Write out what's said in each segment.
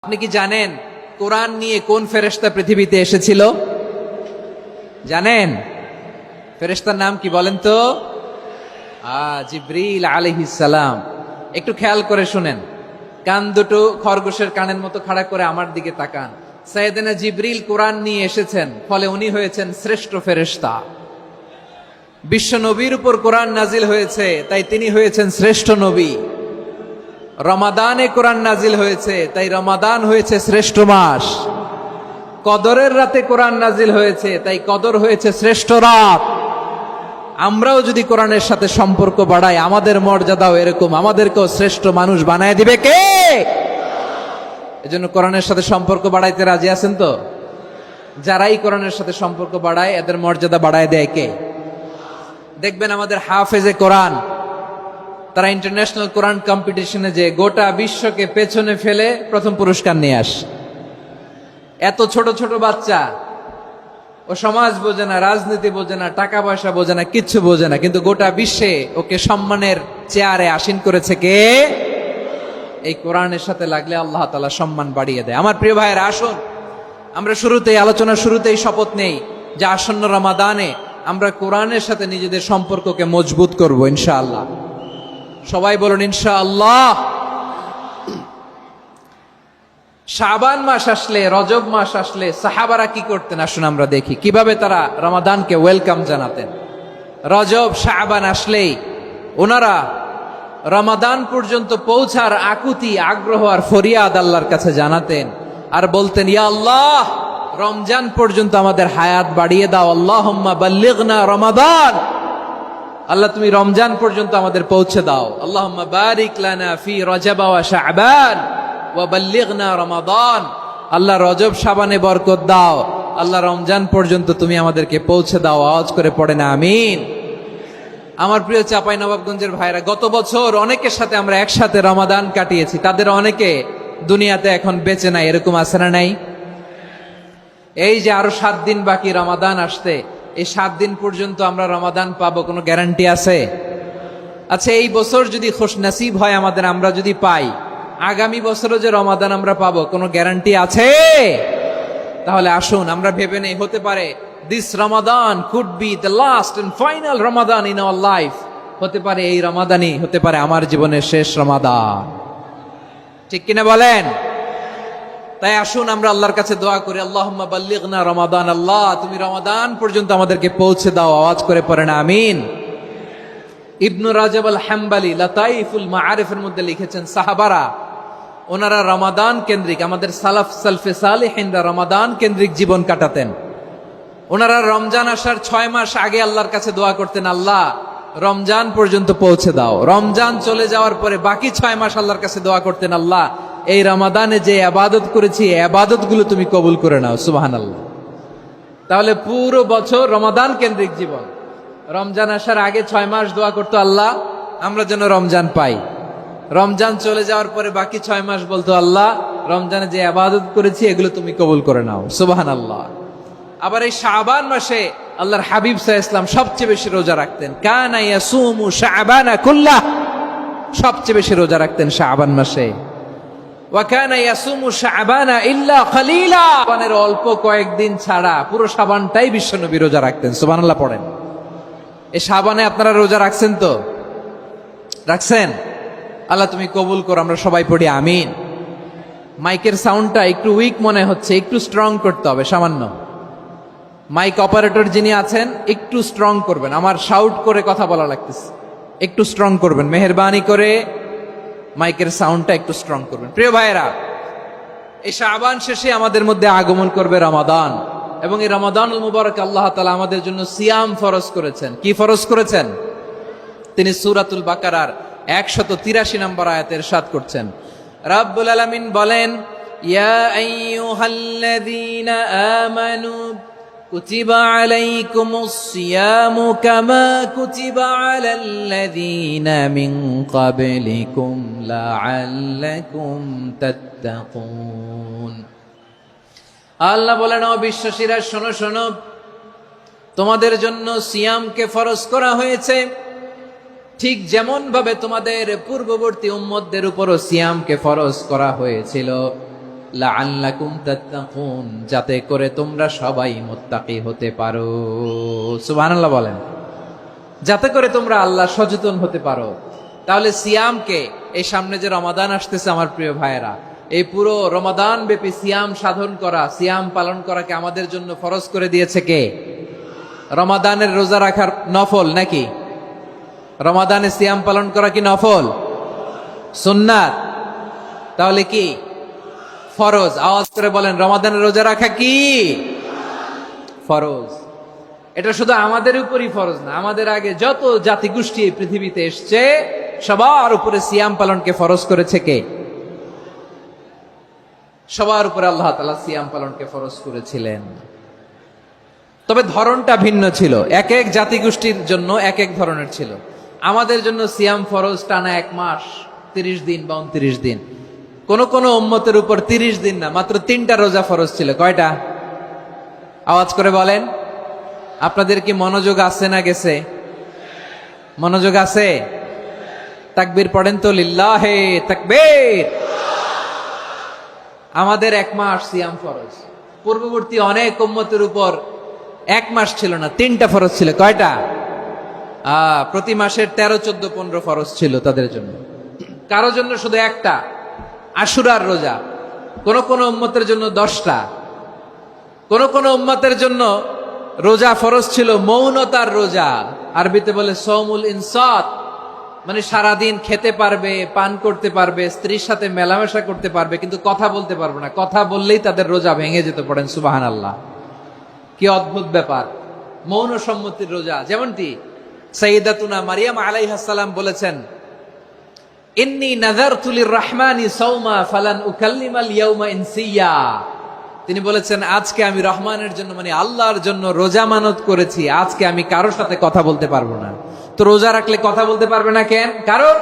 আপনি কি জানেন কোরআন নিয়ে কোন ফেরেশতা পৃথিবীতে এসেছিল? জানেন ফেরেশতার নাম কি বলেন তো? জিবরিল আলাইহিস সালাম। একটু খেয়াল করে শুনেন, কান দুটো খরগোশের কানের মতো খাড়া করে আমার দিকে তাকান। সাইয়েদনা জিবরিল কোরআন নিয়ে এসেছেন, ফলে উনি হয়েছেন শ্রেষ্ঠ ফেরেশতা। বিশ্ব নবীর উপর কোরআন নাজিল হয়েছে, তাই তিনি হয়েছেন শ্রেষ্ঠ নবী। রমাদানে কোরআন নাজিল হয়েছে, তাই রমাদান হয়েছে শ্রেষ্ঠ মাস। কদরের রাতে কোরআন নাজিল হয়েছে, তাই কদর হয়েছে শ্রেষ্ঠ রাত। আমরাও যদি কোরআনের সাথে সম্পর্ক বাড়াই, আমাদের মর্যাদাও এরকম, আমাদেরকেও শ্রেষ্ঠ মানুষ বানায় দিবে কে? এজন্য কোরআনের সাথে সম্পর্ক বাড়াইতে রাজি আছেন তো? যারাই কোরআনের সাথে সম্পর্ক বাড়ায়, এদের মর্যাদা বাড়ায় দেয় কে? দেখবেন আমাদের হাফেজে কোরআন, তারা ইন্টারন্যাশনাল কোরআন কম্পিটিশনে যে গোটা বিশ্বকে পেছনে ফেলে প্রথম পুরস্কার নিয়ে আসে। এত ছোট ছোট বাচ্চা, ও সমাজ বোঝে না, রাজনীতি বোঝে না, টাকা পয়সা বোঝে না, কিচ্ছু বোঝে না, কিন্তু গোটা বিশ্বে ওকে সম্মানের চেয়ারে আসীন করেছে কে? এই কোরআনের সাথে লাগলে আল্লাহ তাআলা সম্মান বাড়িয়ে দেয়। আমার প্রিয় ভাইয়েরা, আসুন আমরা আলোচনার শুরুতেই শপথ নেই যে আসন্ন রমাদানে আমরা কোরআনের সাথে নিজেদের সম্পর্ককে মজবুত করব ইনশাআল্লাহ। সবাই বলুন ইনশাআল্লাহ। শাবান মাস আসলে, রজব মাস আসলে সাহাবারা কি করতেন আসুন আমরা দেখি কিভাবে তারা রমাদানকে ওয়েলকাম জানাতেন। রজব শাবান আসলেই ওনারা রমাদান পর্যন্ত পৌঁছার আকুতি, আগ্রহ আর ফরিয়াদ আল্লাহর কাছে জানাতেন আর বলতেন, ইয়া আল্লাহ, রমজান পর্যন্ত আমাদের হায়াত বাড়িয়ে দাও। আল্লাহুম্মা বাল্লিগনা রমাদান, আল্লাহ তুমি রমজান পর্যন্ত আমাদের পৌঁছে দাও। আল্লাহুম্মা বারিক লানা ফি রজব ওয়া শাবান ওয়া বাল্লিগনা রমাদান, আল্লাহ রজব শাবানে বরকত দাও, আল্লাহ রমজান পর্যন্ত তুমি আমাদেরকে পৌঁছে দাও। আওয়াজ করে পড়েন আমিন। আমার প্রিয় চাঁপাইনবাবগঞ্জের ভাইরা, গত বছর অনেকের সাথে আমরা একসাথে রমাদান কাটিয়েছি, তাদের অনেকে দুনিয়াতে এখন বেঁচে নাই, এরকম আছে না নাই? এই যে আরো 7 দিন বাকি রমাদান আসতে, এই 7 দিন পর্যন্ত আমরা রমাদান পাবো, কোনো গ্যারান্টি আছে? আচ্ছা, এই বছর যদি খুশনসিব হয় আমাদের, আমরা যদি পাই, আগামী বছরও যে রমাদান আমরা পাবো, কোনো গ্যারান্টি আছে? তাহলে আসুন আমরা ভেবে নেই, হতে পারে this Ramadan could be the last and final Ramadan in our life. হতে পারে এই রমাদানই হতে পারে আমার জীবনের শেষ রমাদান। ঠিক কিনা বলেন? তাই আসুন আমরা আল্লাহর কাছে দোয়া করি, আল্লাহুম্মা বাল্লিগনা রমাদান, আল্লাহ তুমি রমাদান পর্যন্ত আমাদেরকে পৌঁছে দাও। আওয়াজ করে পড়েন আমিন। ইবনু রাজব আল হাম্বলি লাতাইফুল মাআরিফের মধ্যে লিখেছেন, সাহাবারা ওনারা রমাদান কেন্দ্রিক, আমাদের সালফে সালেহিনরা রমাদান কেন্দ্রিক জীবন কাটাতেন। ওনারা রমজান আসার 6 মাস আগে আল্লাহর কাছে দোয়া করতেন, আল্লাহ রমজান পর্যন্ত পৌঁছে দাও। রমজান চলে যাওয়ার পরে বাকি 6 মাস আল্লাহর কাছে দোয়া করতেন, আল্লাহ এই রমাদানে যে ইবাদত করেছি, ইবাদত গুলো তুমি কবুল করে নাও। সুবহানাল্লাহ। তাহলে পুরো বছর রমাদান কেন্দ্রিক জীবন। রমজান আসার আগে 6 মাস দোয়া করতো, আল্লাহ আমরা যেন রমজান পাই। রমজান চলে যাওয়ার পরে বাকি 6 মাস বলতো, আল্লাহ রমজানে যে ইবাদত করেছি এগুলো তুমি কবুল করে নাও। সুবহানাল্লাহ। আবার এই শাবান মাসে আল্লাহর হাবিব সাল্লাল্লাহু আলাইহি ওয়াসাল্লাম সবচেয়ে বেশি রোজা রাখতেন। কানা ইয়াসুমু শাবানা কুল্লাহ, সবচেয়ে বেশি রোজা রাখতেন শাবান মাসে। ওয়া কানা ইয়াসুমু শাবানা ইল্লা কলিলা, শাবানের অল্প কয়েকদিন ছাড়া পুরো শাবানটাই বিশ্বনবী রোজা রাখতেন। সুবহানাল্লাহ পড়েন। এই শাবানে আপনারা রোজা রাখছেন তো? রাখছেন? আল্লাহ তুমি কবুল করো। আমরা সবাই পড়ি আমিন। মাইকের সাউন্ডটা একটু উইক মনে হচ্ছে, একটু স্ট্রং করতে হবে সামান্য। মাইক অপারেটর যিনি আছেন একটু স্ট্রং করবেন, আমার শাউট করে কথা বলা লাগতেছে, একটু স্ট্রং করবেন মেহেরবানি করে। মাইকের সাউন্ডটা একটু স্ট্রং করবেন। প্রিয় ভাইয়েরা, এই শাবান শেষে আমাদের মধ্যে আগমন করবে রমাদান, এবং এই রমাদানুল মুবারক আল্লাহ তাআলা আমাদের জন্য সিয়াম ফরজ করেছেন। কি ফরজ করেছেন? তিনি সূরাতুল বাকারার 183 নম্বর আয়াতে ইরশাদ করছেন, রাব্বুল আলামিন বলেন, ইয়া আইয়ুহাল্লাযীনা আমানু কুতিবা আলাইকুমুস সিয়ামু কামা কুতিবা আলাল্লাযীনা মিন ক্বাবলিকুম লাআল্লাকুম তাত্তাকুন। আল্লাহ বলেন, ও বিশ্বাসীরা শোনো শোনো, তোমাদের জন্য সিয়ামকে ফরজ করা হয়েছে, ঠিক যেমন ভাবে তোমাদের পূর্ববর্তী উম্মতদের উপরও সিয়ামকে ফরজ করা হয়েছিল। লাআল্লাকুম তাত্তাকুন, যাতে করে তোমরা সবাই মুত্তাকি হতে পারো। সুবহানাল্লাহ বলেন। যাতে করে তোমরা আল্লাহ সচেতন হতে পারো। তাহলে সিয়ামকে, এই সামনে যে রমাদান আসতেছে আমার প্রিয় ভাইয়েরা, এই পুরো রমাদান ব্যাপী সিয়াম সাধন করা, সিয়াম পালন করাকে আমাদের জন্য ফরজ করে দিয়েছে কে? রমাদানের রোজা রাখার নফল নাকি? রমাদানে সিয়াম পালন করা কি নফল? সুন্নাত? তাহলে কি ফরজ? আওয়াজ করে বলেন, রমাদানের রোজা রাখা কি ফরজ? এটা শুধু আমাদের উপরই ফরজ না, আমাদের আগে যত জাতিগোষ্ঠী এই পৃথিবীতে এসছে সবার উপরে সিয়াম পালনকে ফরজ করেছে কে? সবার উপরে আল্লাহ তাআলা সিয়াম পালনকে ফরজ করেছিলেন। তবে ধরনটা ভিন্ন ছিল, এক এক জাতিগোষ্ঠীর জন্য এক এক ধরনের ছিল। আমাদের জন্য সিয়াম ফরজ টানা 1 মাস 30 দিন বা 29 দিন। কোন কোন উম্মতের উপর 30 দিন না, মাত্র 3টা রোজা ফরজ ছিল। কয়টা? আওয়াজ করে বলেন। আপনাদের কি মনোযোগ আছে না গেছে? মনোযোগ আছে? তাকবীর পড়েন তো, লিল্লাহে তাকবীর। আমাদের 1 মাস সিয়াম ফরজ। পূর্ববর্তী অনেক উম্মতের উপর 1 মাস ছিল না, 3টা ফরজ ছিল। কয়টা? প্রতি মাসের 13, 14, 15 ফরজ ছিল তাদের জন্য। কারো জন্য শুধু একটা, আশুরার রোজা। কোন কোন উম্মতের জন্য 10টা। কোন কোন উম্মতের জন্য রোজা ফরজ ছিল মৌনতার রোজা, আরবিতে বলে সৌমুল ইনসাত, মানে সারাদিন খেতে পারবে, পান করতে পারবে, স্ত্রীর সাথে মেলামেশা করতে পারবে, কিন্তু কথা বলতে পারবে না। কথা বললেই তাদের রোজা ভেঙে যেত। পড়েন সুবহানাল্লাহ। কি অদ্ভুত ব্যাপার! মৌন সম্মতির রোজা। যেমনটি সাইয়্যিদাতুনা মারিয়াম আলাইহিস সালাম বলেছেন, ইন্নী নাযারতু লির-রাহমানি সাওমা ফালান উকাল্লিমাল ইয়াওমা ইনসিয়া। তিনি বলেছেন, আজকে আমি রহমানের জন্য, মানে আল্লাহর জন্য রোজা মানত করেছি, আজকে আমি কারোর সাথে কথা বলতে পারবো না। তো রোজা রাখলে কথা বলতে পারবে না কেন? কারণ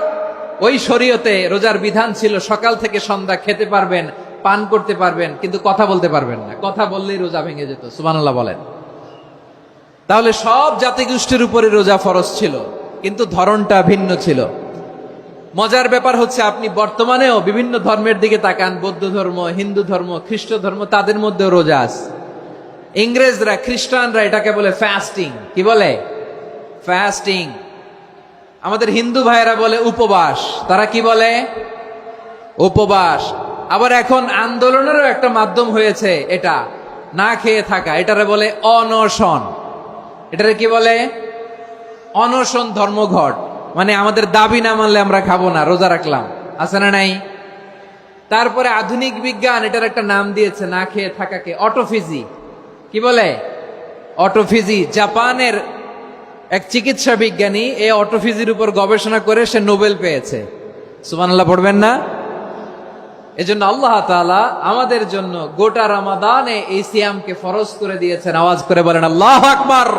ওই শরীয়তে রোজার বিধান ছিল সকাল থেকে সন্ধ্যা খেতে পারবেন, পান করতে পারবেন, কিন্তু কথা বলতে পারবেন না। কথা বললেই রোজা ভেঙে যেত। সুবহানাল্লাহ বলেন। তাহলে সব জাতিগোষ্ঠীর উপরে রোজা ফরজ ছিল, কিন্তু ধরনটা ভিন্ন ছিল। মজার ব্যাপার হচ্ছে, আপনি বর্তমানেও বিভিন্ন ধর্মের দিকে তাকান, বৌদ্ধ ধর্ম, হিন্দু ধর্ম, খ্রিস্ট ধর্ম, তাদের মধ্যেও রোজা আছে। ইংরেজরা, খ্রিস্টানরা এটাকে বলে ফাস্টিং। কি বলে? ফাস্টিং। আমাদের হিন্দু ভাইয়েরা বলে উপবাস। তারা কি বলে? উপবাস। আবার এখন আন্দোলনেরও একটা মাধ্যম হয়েছে এটা, না খেয়ে থাকা। এটারে বলে অনশন। এটারে কি বলে? অনশন ধর্মঘট। মানে আমাদের দাবি না মানলে আমরা খাবো না, রোজা রাখলাম। আছে না নাই? তারপরে আধুনিক বিজ্ঞান এটার একটা নাম দিয়েছে না খেয়ে থাকাকে, অটোফিজি। কি বলে? অটোফিজি। জাপানের এক চিকিৎসা বিজ্ঞানী এই অটোফিজির উপর গবেষণা করে সে নোবেল পেয়েছে। সুবহানাল্লাহ পড়বেন না? এজন্য আল্লাহ তাআলা আমাদের জন্য গোটা রমাদানে এই সিয়ামকে ফরজ করে দিয়েছেন। আওয়াজ করে বলেন আল্লাহু আকবার।